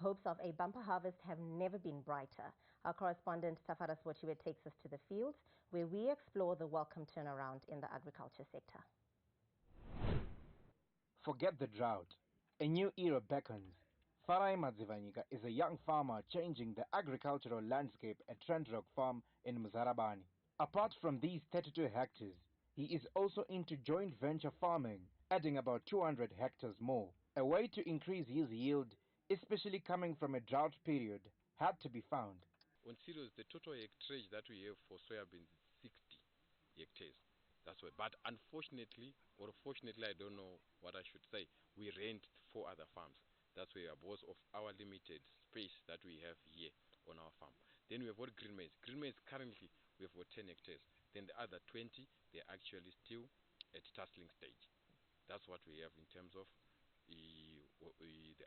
Hopes of a bumper harvest have never been brighter. Our correspondent Tafara Swochiwe takes us to the fields where we explore the welcome turnaround in the agriculture sector. Forget the drought. A new era beckons. Farai Madzivanyika is a young farmer changing the agricultural landscape at Drought farm in Mzarabani. Apart from these 32 hectares, he is also into joint venture farming, adding about 200 hectares more. A way to increase his yield, especially coming from a drought period, had to be found. On cereals, the total hectarage that we have for soybeans is 60 hectares. That's why. But unfortunately, or fortunately, I don't know what I should say, we rent 4 other farms. That's why because of our limited space that we have here on our farm. Then we have got green maize. Green maize currently we have got 10 hectares. Then the other 20, they're actually still at tasseling stage. That's what we have in terms of the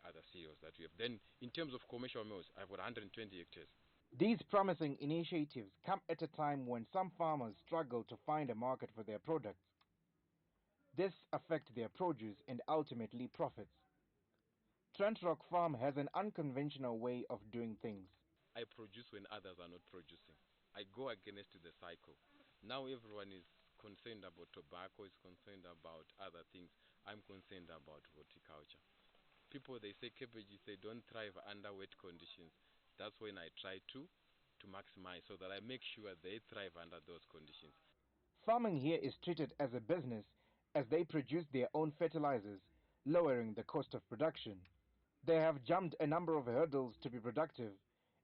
other cereals that we have. Then in terms of commercial mills, I've got 120 hectares. These promising initiatives come at a time when some farmers struggle to find a market for their products. This affects their produce and ultimately profits. Drought farm has an unconventional way of doing things. I produce when others are not producing. I go against the cycle. Now everyone is concerned about tobacco, is concerned about other things. I'm concerned about horticulture. People, they say cabbages, they don't thrive under wet conditions. That's when I try to maximize so that I make sure they thrive under those conditions. Farming here is treated as a business as they produce their own fertilizers, lowering the cost of production. They have jumped a number of hurdles to be productive,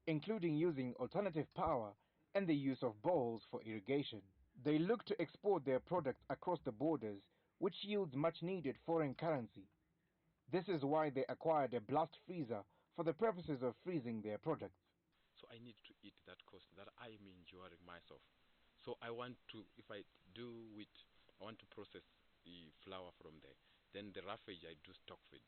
including using alternative power and the use of boreholes for irrigation. They look to export their products across the borders, which yields much needed foreign currency. This is why they acquired a blast freezer for the purposes of freezing their products. So I need to eat that cost that I'm enjoying myself. So I want to, if I do wheat, I want to process the flour from there. Then the roughage I do stock feed.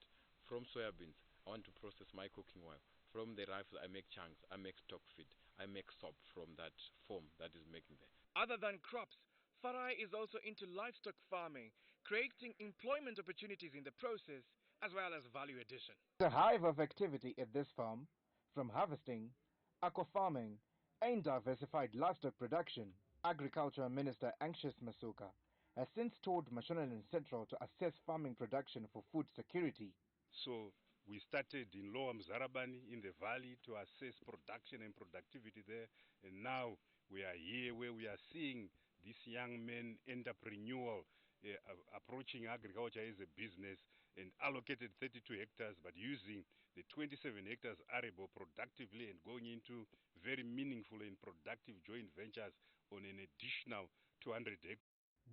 From soybeans, I want to process my cooking oil. From the roughage I make chunks, I make stock feed, I make soap from that foam that is making there. Other than crops, Farai is also into livestock farming, creating employment opportunities in the process as well as value addition. The hive of activity at this farm, from harvesting, aqua farming, and diversified livestock production. Agriculture Minister Anxious Masuka has since told Mashonaland Central to assess farming production for food security. So we started in Lower Mzarabani in the valley to assess production and productivity there, and now we are here where we are seeing this young man entrepreneurial approaching agriculture as a business and allocated 32 hectares but using the 27 hectares arable productively and going into very meaningful and productive joint ventures on an additional 200 hectares.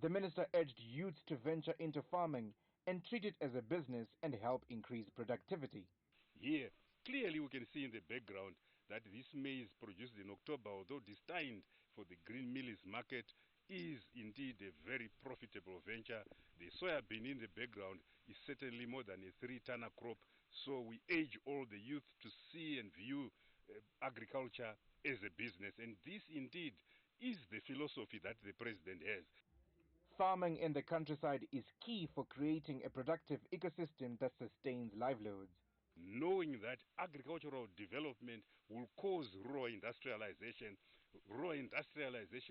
The minister urged youths to venture into farming and treat it as a business and help increase productivity. Here, clearly we can see in the background that this maize produced in October, although destined for the green millers market, is indeed a very profitable venture. The soybean in the background is certainly more than a 3-tonner crop, so we urge all the youth to see and view agriculture as a business, and this indeed is the philosophy that the president has. Farming in the countryside is key for creating a productive ecosystem that sustains livelihoods. Knowing that agricultural development will cause rural industrialization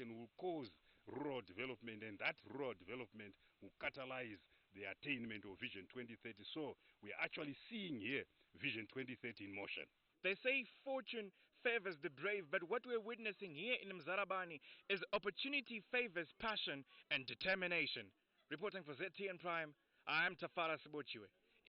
will cause rural development, and that rural development will catalyze the attainment of Vision 2030. So we are actually seeing here Vision 2030 in motion. They say fortune favors the brave, but what we're witnessing here in Mzarabani is opportunity favors passion and determination. Reporting for ZTN Prime, I'm Tafara Swochiwe.